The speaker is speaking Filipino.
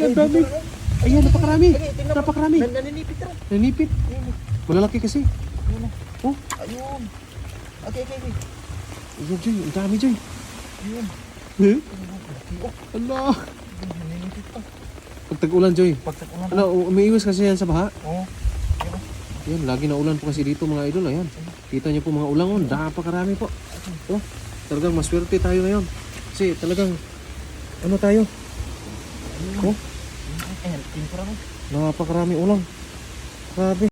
Ang dami. Ayan, napakarami. Napakarami. Naninipit raw. Nanipit. Malalaki kasi. Ayun na. Oh, Ayun. Okay. ayan, Joy. Ang dami, Joy. Ayun. Eh? Oh, Allah. naninipit pa. Pag tag-ulan, Joy. Pagtakunan. Ano, umiiwas kasi yan sa baha. Oo. Yan, lagi na ulan po kasi dito mga idol. Ayan. Kita niyo po mga ulangon. Napakarami po. Oh, talagang maswerte tayo ngayon. Kasi talagang, ano tayo? Oh, Ayan, timpura mo. napakarami ulang. Grabe.